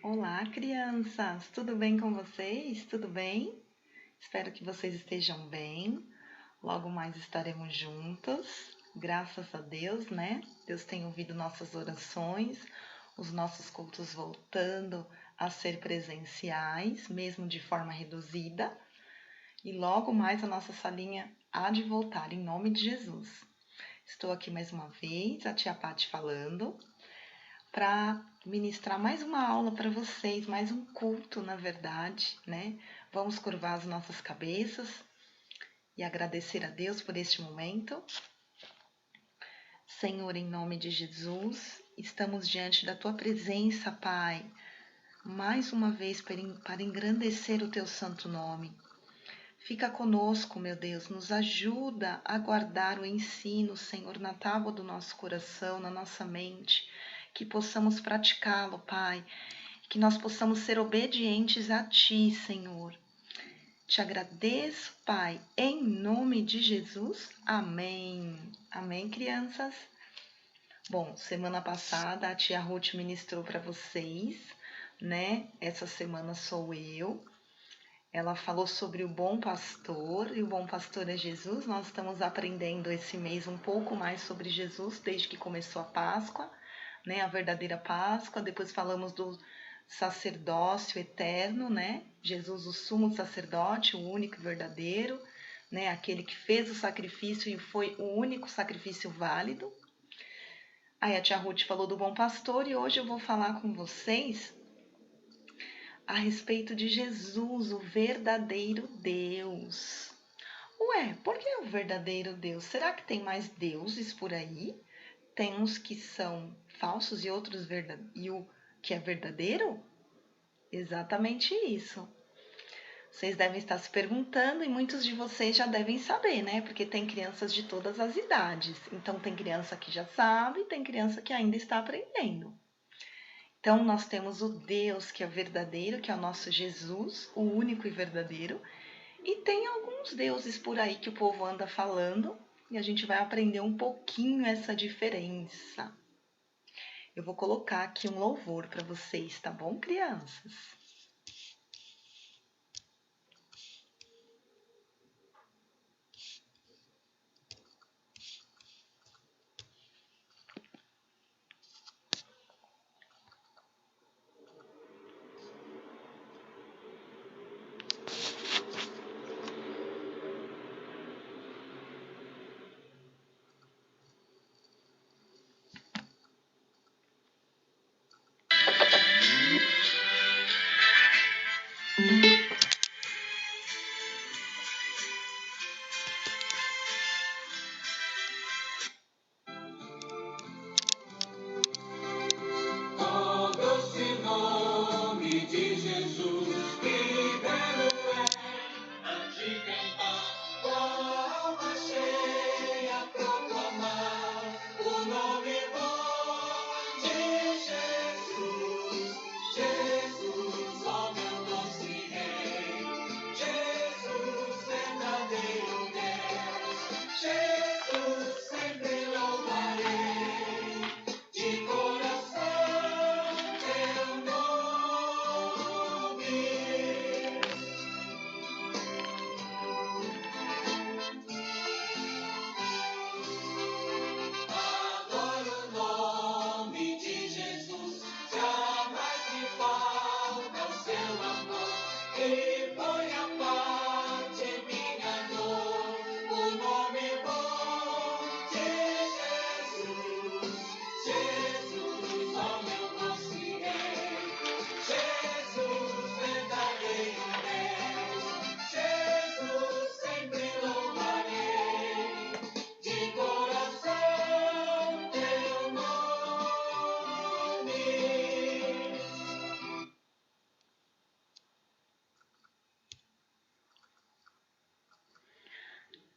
Olá, crianças! Tudo bem com vocês? Tudo bem? Espero que vocês estejam bem. Logo mais estaremos juntos. Graças a Deus, né? Deus tem ouvido nossas orações, os nossos cultos voltando a ser presenciais, mesmo de forma reduzida. E logo mais a nossa salinha há de voltar, em nome de Jesus. Estou aqui mais uma vez, a tia Pati falando, para ministrar mais uma aula para vocês, mais um culto, na verdade, né? Vamos curvar as nossas cabeças e agradecer a Deus por este momento. Senhor, em nome de Jesus, estamos diante da Tua presença, Pai, mais uma vez para engrandecer o Teu santo nome. Fica conosco, meu Deus, nos ajuda a guardar o ensino, Senhor, na tábua do nosso coração, na nossa mente, que possamos praticá-lo, Pai, que nós possamos ser obedientes a Ti, Senhor. Te agradeço, Pai, em nome de Jesus. Amém. Amém, crianças? Bom, semana passada a tia Ruth ministrou para vocês, né? Essa semana sou eu. Ela falou sobre o bom pastor, e o bom pastor é Jesus. Nós estamos aprendendo esse mês um pouco mais sobre Jesus, desde que começou a Páscoa, né? A verdadeira Páscoa. Depois falamos do sacerdócio eterno, né? Jesus, o sumo sacerdote, o único e verdadeiro, né? Aquele que fez o sacrifício e foi o único sacrifício válido. Aí a tia Ruth falou do bom pastor e hoje eu vou falar com vocês a respeito de Jesus, o verdadeiro Deus. Ué, por que o verdadeiro Deus? Será que tem mais deuses por aí? Tem uns que são falsos e outros e o que é verdadeiro? Exatamente isso. Vocês devem estar se perguntando e muitos de vocês já devem saber, né? Porque tem crianças de todas as idades. Então tem criança que já sabe, tem criança que ainda está aprendendo. Então, nós temos o Deus que é verdadeiro, que é o nosso Jesus, o único e verdadeiro. E tem alguns deuses por aí que o povo anda falando e a gente vai aprender um pouquinho essa diferença. Eu vou colocar aqui um louvor para vocês, tá bom, crianças?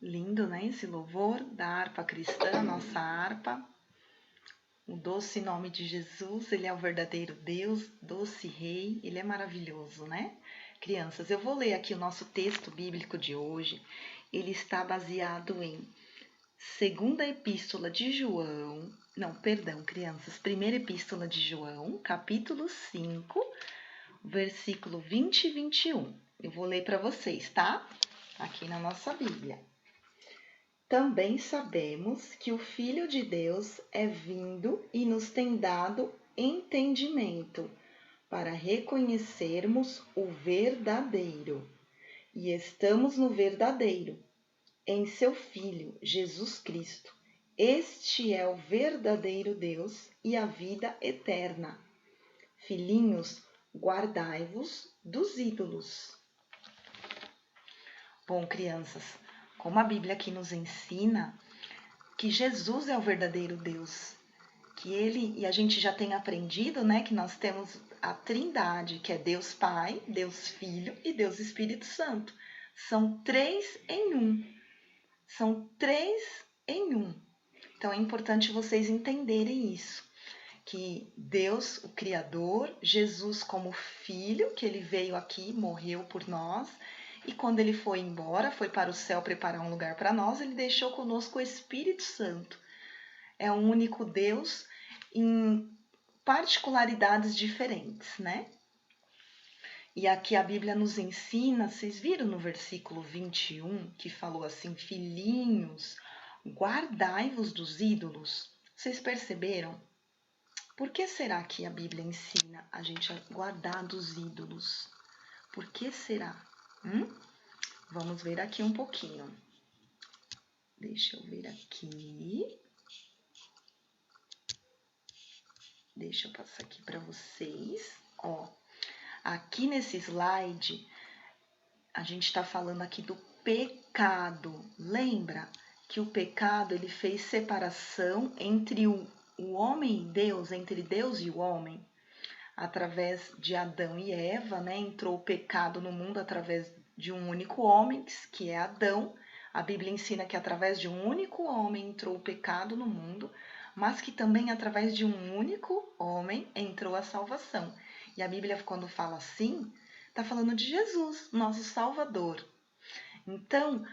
Lindo, né? Esse louvor da harpa cristã, nossa harpa. O doce nome de Jesus, ele é o verdadeiro Deus, doce Rei, ele é maravilhoso, né? Crianças, eu vou ler aqui o nosso texto bíblico de hoje. Ele está baseado em Segunda Epístola de João, não, perdão, crianças, Primeira Epístola de João, capítulo 5, versículo 20 e 21. Eu vou ler para vocês, tá? Aqui na nossa Bíblia. Também sabemos que o Filho de Deus é vindo e nos tem dado entendimento para reconhecermos o verdadeiro. E estamos no verdadeiro, em seu Filho, Jesus Cristo. Este é o verdadeiro Deus e a vida eterna. Filhinhos, guardai-vos dos ídolos. Bom, crianças, como a Bíblia aqui nos ensina que Jesus é o verdadeiro Deus, que ele, e a gente já tem aprendido, né, que nós temos a Trindade, que é Deus Pai, Deus Filho e Deus Espírito Santo. São 3 em 1. São 3 em 1. Então é importante vocês entenderem isso, que Deus, o Criador, Jesus como Filho, que ele veio aqui, morreu por nós, e quando ele foi embora, foi para o céu preparar um lugar para nós, ele deixou conosco o Espírito Santo. É um único Deus em particularidades diferentes, né? E aqui a Bíblia nos ensina, vocês viram no versículo 21, que falou assim, filhinhos, guardai-vos dos ídolos. Vocês perceberam? Por que será que a Bíblia ensina a gente a guardar dos ídolos? Por que será? Vamos ver aqui um pouquinho. Deixa eu ver aqui. Deixa eu passar aqui para vocês. Ó, aqui nesse slide, a gente está falando aqui do pecado. Lembra que o pecado ele fez separação entre o homem e Deus, entre Deus e o homem? Através de Adão e Eva, né? Entrou o pecado no mundo através de um único homem, que é Adão. A Bíblia ensina que através de um único homem entrou o pecado no mundo, mas que também através de um único homem entrou a salvação. E a Bíblia, quando fala assim, está falando de Jesus, nosso Salvador. Então,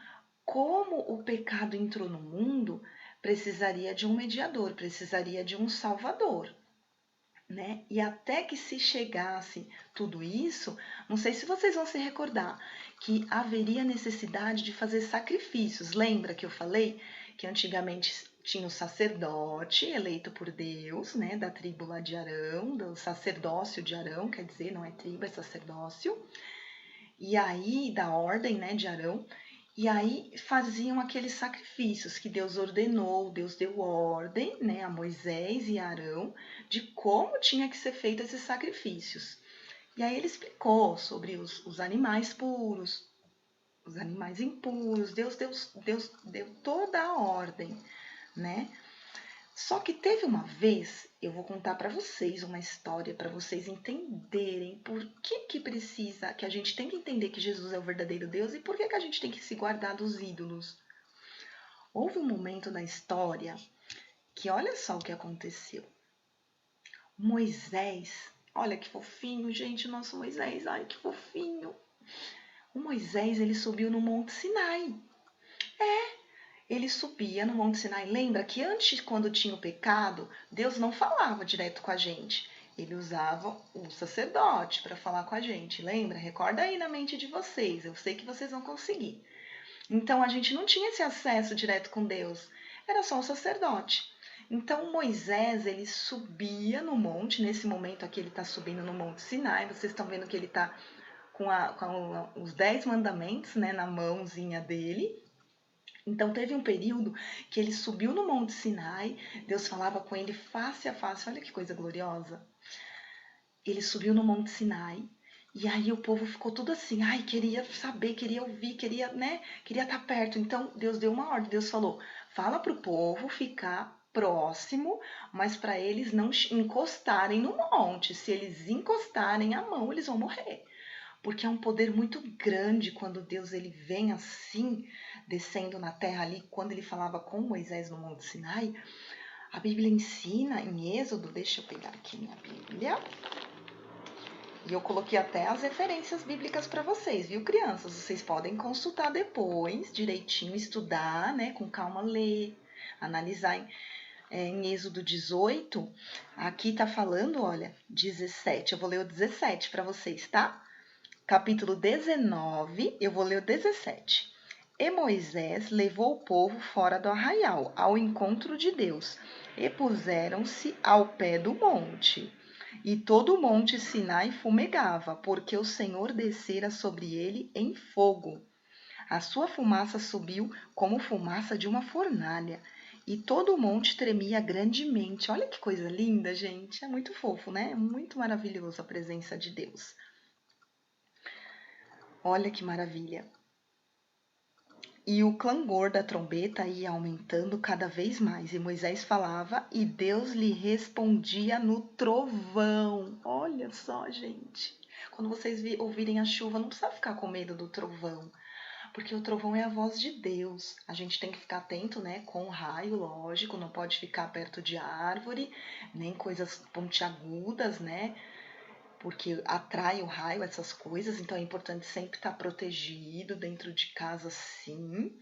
como o pecado entrou no mundo, precisaria de um mediador, precisaria de um Salvador. Né? E até que se chegasse tudo isso, não sei se vocês vão se recordar, que haveria necessidade de fazer sacrifícios. Lembra que eu falei que antigamente tinha o sacerdote eleito por Deus, né, da tribo lá de Arão, do sacerdócio de Arão, quer dizer, não é tribo, é sacerdócio. E aí, da ordem, né, de Arão. E aí faziam aqueles sacrifícios que Deus ordenou, Deus deu ordem, né, a Moisés e a Arão de como tinha que ser feito esses sacrifícios. E aí ele explicou sobre os animais puros, os animais impuros. Deus deu toda a ordem, né? Só que teve uma vez, eu vou contar para vocês uma história para vocês entenderem por que precisa, que a gente tem que entender que Jesus é o verdadeiro Deus e por que a gente tem que se guardar dos ídolos. Houve um momento na história que olha só o que aconteceu. Moisés, olha que fofinho, gente, nosso Moisés, ai que fofinho. O Moisés, ele subiu no Monte Sinai. Ele subia no Monte Sinai. Lembra que antes, quando tinha o pecado, Deus não falava direto com a gente. Ele usava o sacerdote para falar com a gente. Lembra? Recorda aí na mente de vocês. Eu sei que vocês vão conseguir. Então, a gente não tinha esse acesso direto com Deus. Era só o sacerdote. Então, Moisés, ele subia no monte. Nesse momento aqui, ele está subindo no Monte Sinai. Vocês estão vendo que ele está com os 10 mandamentos, né, na mãozinha dele. Então, teve um período que ele subiu no Monte Sinai, Deus falava com ele face a face, olha que coisa gloriosa. Ele subiu no Monte Sinai, e aí o povo ficou tudo assim, ai, queria saber, queria ouvir, queria estar perto. Então, Deus deu uma ordem, Deus falou, fala para o povo ficar próximo, mas para eles não encostarem no monte. Se eles encostarem a mão, eles vão morrer. Porque é um poder muito grande quando Deus ele vem assim, descendo na terra ali, quando ele falava com Moisés no Monte Sinai. A Bíblia ensina em Êxodo, deixa eu pegar aqui minha Bíblia, e eu coloquei até as referências bíblicas para vocês, viu, crianças? Vocês podem consultar depois, direitinho, estudar, né, com calma, ler, analisar. em Êxodo 18, aqui tá falando, olha, 17. Eu vou ler o 17 para vocês, tá? Capítulo 19, eu vou ler o 17. E Moisés levou o povo fora do arraial, ao encontro de Deus, e puseram-se ao pé do monte. E todo o monte Sinai fumegava, porque o Senhor descera sobre ele em fogo. A sua fumaça subiu como fumaça de uma fornalha, e todo o monte tremia grandemente. Olha que coisa linda, gente. É muito fofo, né? É muito maravilhoso a presença de Deus. Olha que maravilha. E o clangor da trombeta ia aumentando cada vez mais, e Moisés falava, e Deus lhe respondia no trovão. Olha só, gente. Quando vocês ouvirem a chuva, não precisa ficar com medo do trovão, porque o trovão é a voz de Deus. A gente tem que ficar atento, né, com o raio, lógico, não pode ficar perto de árvore, nem coisas pontiagudas, né, porque atrai o raio, essas coisas, então é importante sempre estar protegido dentro de casa, sim.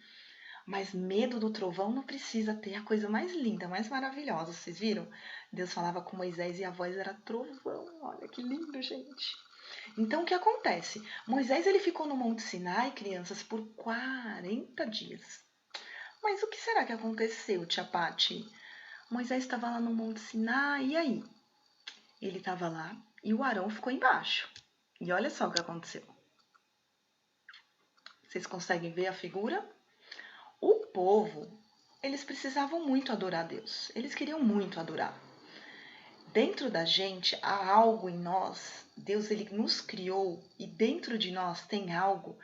Mas medo do trovão não precisa ter, a coisa mais linda, mais maravilhosa, vocês viram? Deus falava com Moisés e a voz era trovão, olha que lindo, gente. Então o que acontece? Moisés ele ficou no Monte Sinai, crianças, por 40 dias. Mas o que será que aconteceu, tia Pati? Moisés estava lá no Monte Sinai, e aí? Ele estava lá e o Arão ficou embaixo. E olha só o que aconteceu. Vocês conseguem ver a figura? O povo, eles precisavam muito adorar a Deus. Eles queriam muito adorar. Dentro da gente há algo em nós. Deus ele nos criou e dentro de nós tem algo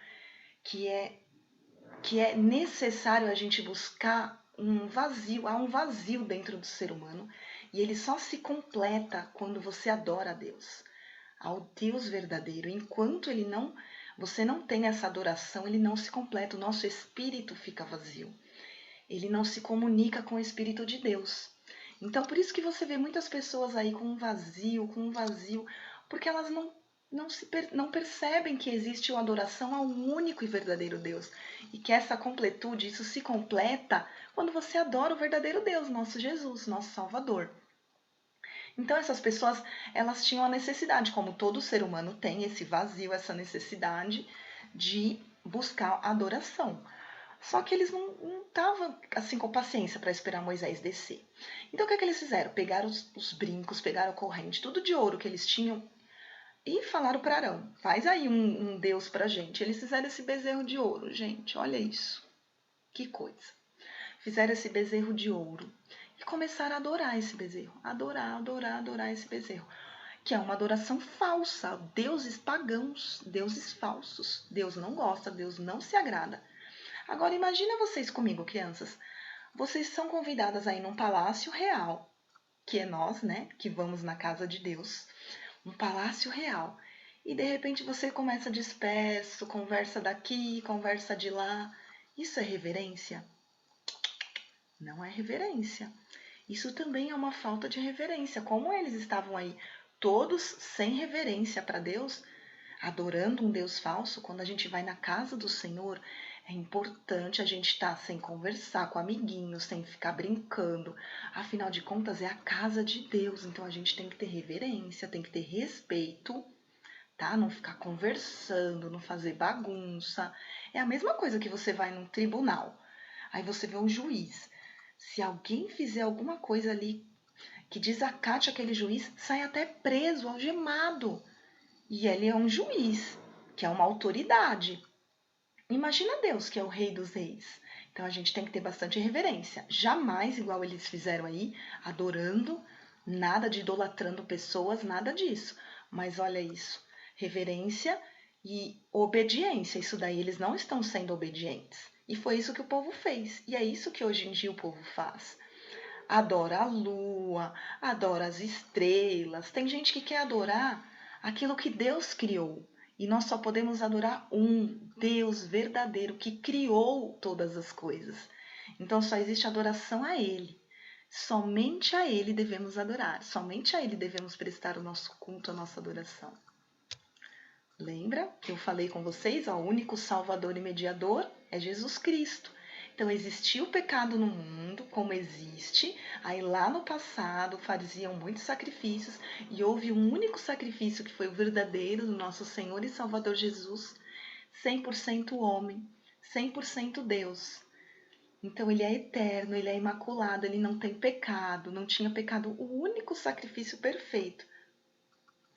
que é necessário a gente buscar um vazio. Há um vazio dentro do ser humano e ele só se completa quando você adora a Deus, ao Deus verdadeiro. Enquanto você não tem essa adoração, ele não se completa, o nosso espírito fica vazio. Ele não se comunica com o Espírito de Deus. Então, por isso que você vê muitas pessoas aí com um vazio, porque elas não percebem que existe uma adoração ao único e verdadeiro Deus. E que essa completude, isso se completa quando você adora o verdadeiro Deus, nosso Jesus, nosso Salvador. Então, essas pessoas, elas tinham a necessidade, como todo ser humano tem esse vazio, essa necessidade de buscar adoração. Só que eles não estavam assim com paciência para esperar Moisés descer. Então o que é que eles fizeram? Pegaram os brincos, pegaram a corrente, tudo de ouro que eles tinham e falaram para Arão, faz aí um Deus pra gente. Eles fizeram esse bezerro de ouro, gente, olha isso. Que coisa. Fizeram esse bezerro de ouro e começaram a adorar esse bezerro. Adorar esse bezerro. Que é uma adoração falsa, deuses pagãos, deuses falsos. Deus não gosta, Deus não se agrada. Agora imagina vocês comigo, crianças. Vocês são convidadas aí num palácio real, que é nós, né, que vamos na casa de Deus, um palácio real. E de repente você começa disperso, conversa daqui, conversa de lá. Isso é reverência? Não é reverência. Isso também é uma falta de reverência. Como eles estavam aí todos sem reverência para Deus, adorando um Deus falso, quando a gente vai na casa do Senhor, é importante a gente estar sem conversar com amiguinhos, sem ficar brincando. Afinal de contas, é a casa de Deus, então a gente tem que ter reverência, tem que ter respeito, tá? Não ficar conversando, não fazer bagunça. É a mesma coisa que você vai num tribunal. Aí você vê um juiz. Se alguém fizer alguma coisa ali que desacate aquele juiz, sai até preso, algemado. E ele é um juiz, que é uma autoridade. Imagina Deus, que é o rei dos reis. Então a gente tem que ter bastante reverência. Jamais igual eles fizeram aí, adorando, nada de idolatrando pessoas, nada disso. Mas olha isso, reverência e obediência. Isso daí eles não estão sendo obedientes. E foi isso que o povo fez. E é isso que hoje em dia o povo faz. Adora a lua, adora as estrelas. Tem gente que quer adorar aquilo que Deus criou. E nós só podemos adorar um Deus verdadeiro que criou todas as coisas. Então só existe adoração a Ele. Somente a Ele devemos adorar. Somente a Ele devemos prestar o nosso culto, a nossa adoração. Lembra que eu falei com vocês? O único Salvador e Mediador é Jesus Cristo. Então existia o pecado no mundo, como existe. Aí lá no passado faziam muitos sacrifícios e houve um único sacrifício que foi o verdadeiro do nosso Senhor e Salvador Jesus, 100% homem, 100% Deus. Então ele é eterno, ele é imaculado, ele não tem pecado, não tinha pecado. O único sacrifício perfeito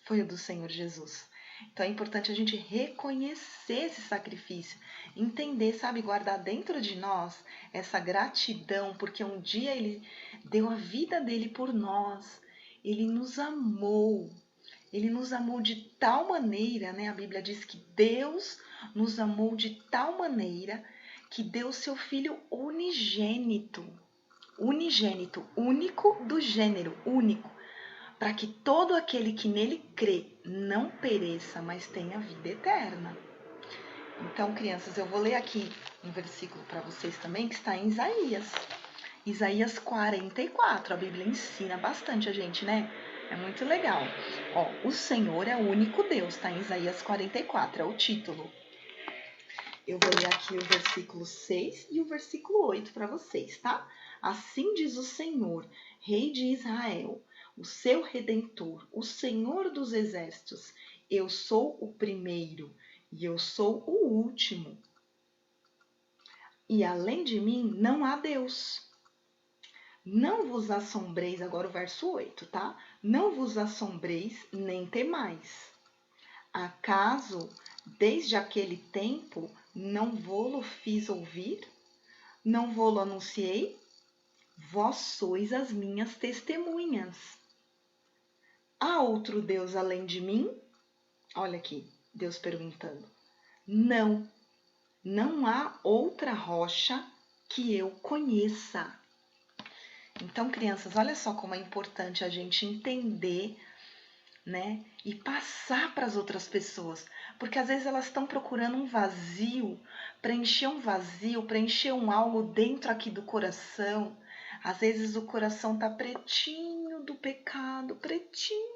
foi o do Senhor Jesus. Então é importante a gente reconhecer esse sacrifício, entender, sabe, guardar dentro de nós essa gratidão, porque um dia ele deu a vida dele por nós, ele nos amou de tal maneira, né? A Bíblia diz que Deus nos amou de tal maneira que deu seu Filho unigênito, único do gênero, único, para que todo aquele que nele crê não pereça, mas tenha vida eterna. Então, crianças, eu vou ler aqui um versículo para vocês também, que está em Isaías. Isaías 44, a Bíblia ensina bastante a gente, né? É muito legal. Ó, o Senhor é o único Deus, tá em Isaías 44, é o título. Eu vou ler aqui o versículo 6 e o versículo 8 para vocês, tá? Assim diz o Senhor, Rei de Israel, o seu Redentor, o Senhor dos Exércitos. Eu sou o primeiro e eu sou o último. E além de mim não há Deus. Não vos assombreis, agora o verso 8, tá? Não vos assombreis nem temais. Acaso, desde aquele tempo, não vô-lo fiz ouvir? Não vô-lo anunciei? Vós sois as minhas testemunhas. Há outro Deus além de mim? Olha aqui, Deus perguntando. Não, não há outra rocha que eu conheça. Então, crianças, olha só como é importante a gente entender, né? E passar para as outras pessoas. Porque às vezes elas estão procurando um vazio, preencher um algo dentro aqui do coração. Às vezes o coração tá pretinho do pecado, pretinho.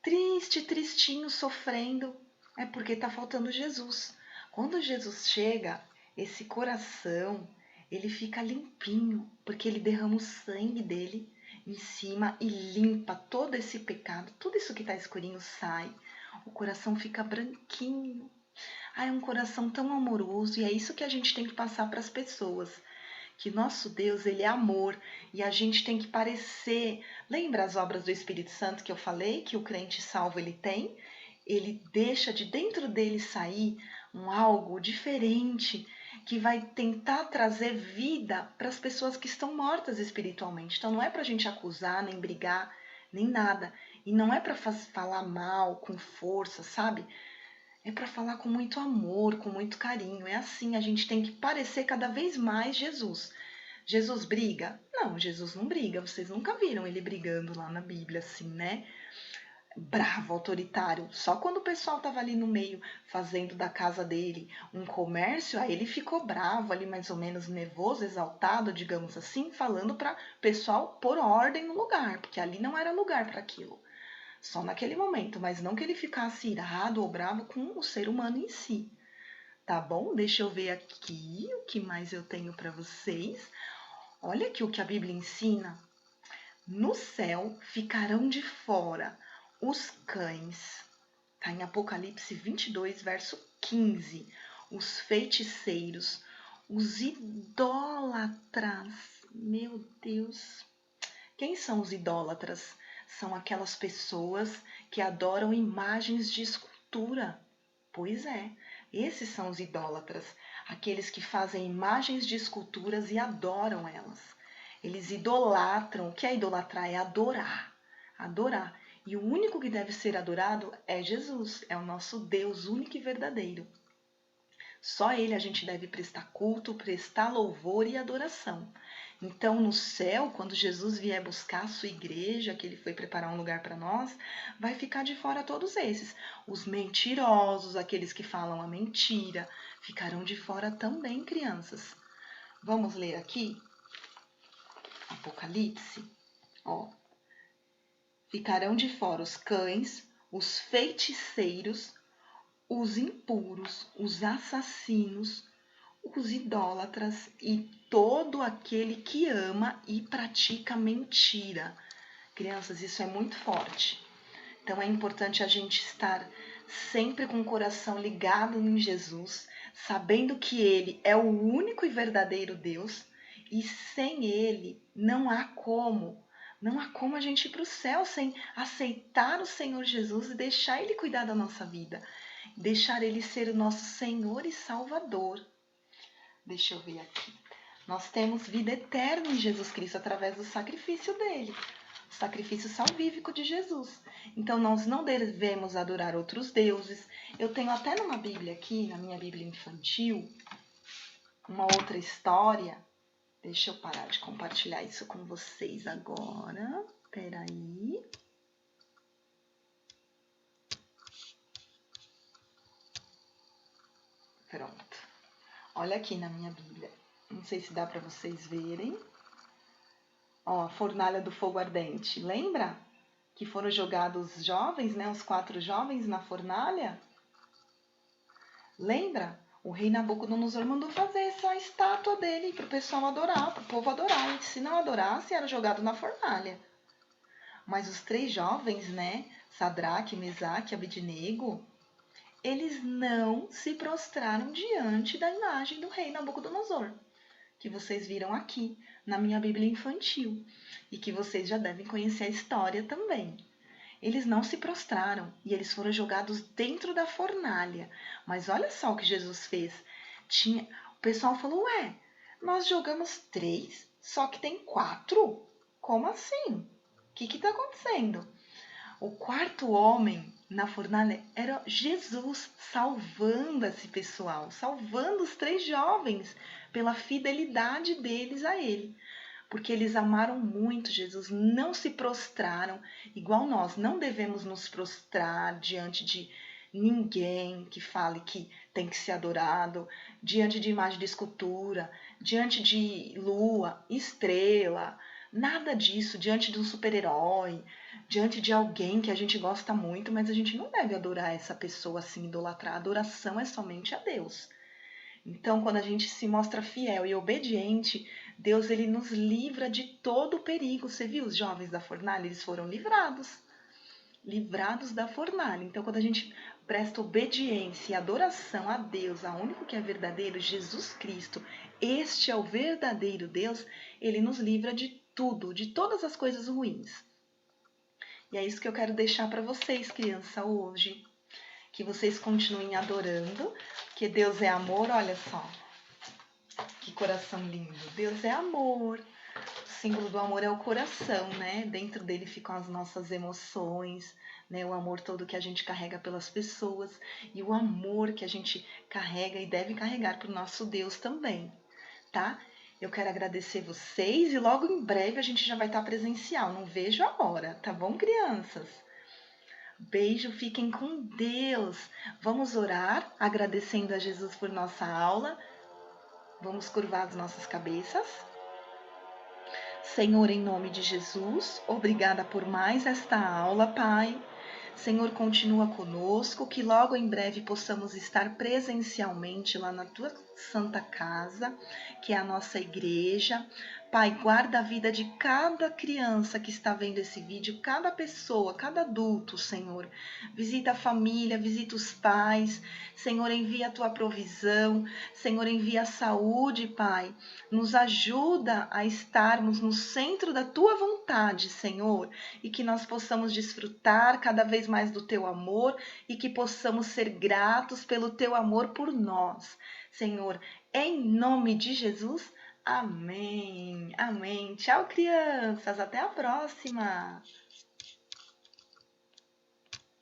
Triste, tristinho, sofrendo. É porque tá faltando Jesus. Quando Jesus chega, esse coração, ele fica limpinho, porque ele derrama o sangue dele em cima e limpa todo esse pecado, tudo isso que tá escurinho sai. O coração fica branquinho. Ah, é um coração tão amoroso e é isso que a gente tem que passar para as pessoas. Que nosso Deus, ele é amor e a gente tem que parecer. Lembra as obras do Espírito Santo que eu falei que o crente salvo ele tem? Ele deixa de dentro dele sair um algo diferente que vai tentar trazer vida para as pessoas que estão mortas espiritualmente. Então não é para a gente acusar, nem brigar, nem nada. E não é para falar mal, com força, sabe? É para falar com muito amor, com muito carinho. É assim, a gente tem que parecer cada vez mais Jesus. Jesus briga? Não, Jesus não briga. Vocês nunca viram ele brigando lá na Bíblia, assim, né? Bravo, autoritário. Só quando o pessoal estava ali no meio fazendo da casa dele um comércio, aí ele ficou bravo ali, mais ou menos nervoso, exaltado, digamos assim, falando para o pessoal pôr ordem no lugar, porque ali não era lugar para aquilo. Só naquele momento, mas não que ele ficasse irado ou bravo com o ser humano em si. Tá bom? Deixa eu ver aqui o que mais eu tenho para vocês. Olha aqui o que a Bíblia ensina. No céu ficarão de fora os cães. Tá em Apocalipse 22, verso 15. Os feiticeiros, os idólatras. Meu Deus. Quem são os idólatras? São aquelas pessoas que adoram imagens de escultura. Pois é, esses são os idólatras, aqueles que fazem imagens de esculturas e adoram elas. Eles idolatram. O que é idolatrar? É adorar. Adorar. E o único que deve ser adorado é Jesus, é o nosso Deus único e verdadeiro. Só ele a gente deve prestar culto, prestar louvor e adoração. Então, no céu, quando Jesus vier buscar a sua igreja, que ele foi preparar um lugar para nós, vai ficar de fora todos esses. Os mentirosos, aqueles que falam a mentira, ficarão de fora também, crianças. Vamos ler aqui? Apocalipse. Ó. Ficarão de fora os cães, os feiticeiros, os impuros, os assassinos, os idólatras e todo aquele que ama e pratica mentira. Crianças, isso é muito forte. Então é importante a gente estar sempre com o coração ligado em Jesus, sabendo que Ele é o único e verdadeiro Deus e sem Ele não há como. Não há como a gente ir para o céu sem aceitar o Senhor Jesus e deixar Ele cuidar da nossa vida. Deixar Ele ser o nosso Senhor e Salvador. Deixa eu ver aqui. Nós temos vida eterna em Jesus Cristo através do sacrifício dele. O sacrifício salvífico de Jesus. Então nós não devemos adorar outros deuses. Eu tenho até numa Bíblia aqui, na minha Bíblia infantil, uma outra história. Deixa eu parar de compartilhar isso com vocês agora. Peraí. Pronto. Olha aqui na minha Bíblia. Não sei se dá para vocês verem. Ó, a fornalha do fogo ardente. Lembra que foram jogados os jovens, né? Os 4 jovens na fornalha? Lembra? O rei Nabucodonosor mandou fazer essa estátua dele para o pessoal adorar, para o povo adorar. E se não adorasse, era jogado na fornalha. Mas os 3 jovens, né? Sadraque, Mesaque e Abednego, eles não se prostraram diante da imagem do rei Nabucodonosor, que vocês viram aqui na minha Bíblia infantil e que vocês já devem conhecer a história também. Eles não se prostraram e eles foram jogados dentro da fornalha. Mas olha só o que Jesus fez. O pessoal falou, ué, nós jogamos 3, só que tem 4? Como assim? O que está acontecendo? O 4º homem na fornalha era Jesus, salvando esse pessoal, salvando os 3 jovens pela fidelidade deles a ele. Porque eles amaram muito Jesus, não se prostraram, igual nós, não devemos nos prostrar diante de ninguém que fale que tem que ser adorado, diante de imagem de escultura, diante de lua, estrela, nada disso, diante de um super-herói, diante de alguém que a gente gosta muito, mas a gente não deve adorar essa pessoa assim, idolatrar. A adoração é somente a Deus. Então, quando a gente se mostra fiel e obediente, Deus ele nos livra de todo o perigo. Você viu os jovens da fornalha? Eles foram livrados da fornalha. Então, quando a gente presta obediência e adoração a Deus, a único que é verdadeiro, Jesus Cristo, este é o verdadeiro Deus, ele nos livra de tudo, de todas as coisas ruins. E é isso que eu quero deixar para vocês, criança, hoje. Que vocês continuem adorando, que Deus é amor, olha só. Que coração lindo. Deus é amor. O símbolo do amor é o coração, né? Dentro dele ficam as nossas emoções, né? O amor todo que a gente carrega pelas pessoas e o amor que a gente carrega e deve carregar para o nosso Deus também, tá? Eu quero agradecer vocês e logo em breve a gente já vai estar presencial. Não vejo a hora, tá bom, crianças? Beijo, fiquem com Deus. Vamos orar agradecendo a Jesus por nossa aula. Vamos curvar as nossas cabeças. Senhor, em nome de Jesus, obrigada por mais esta aula, Pai. Senhor, continua conosco, que logo em breve possamos estar presencialmente lá na tua santa casa, que é a nossa igreja. Pai, guarda a vida de cada criança que está vendo esse vídeo, cada pessoa, cada adulto, Senhor. Visita a família, visita os pais. Senhor, envia a tua provisão. Senhor, envia a saúde, Pai. Nos ajuda a estarmos no centro da tua vontade, Senhor, e que nós possamos desfrutar cada vez mais do teu amor e que possamos ser gratos pelo teu amor por nós. Senhor, em nome de Jesus, amém. Amém. Tchau, crianças. Até a próxima.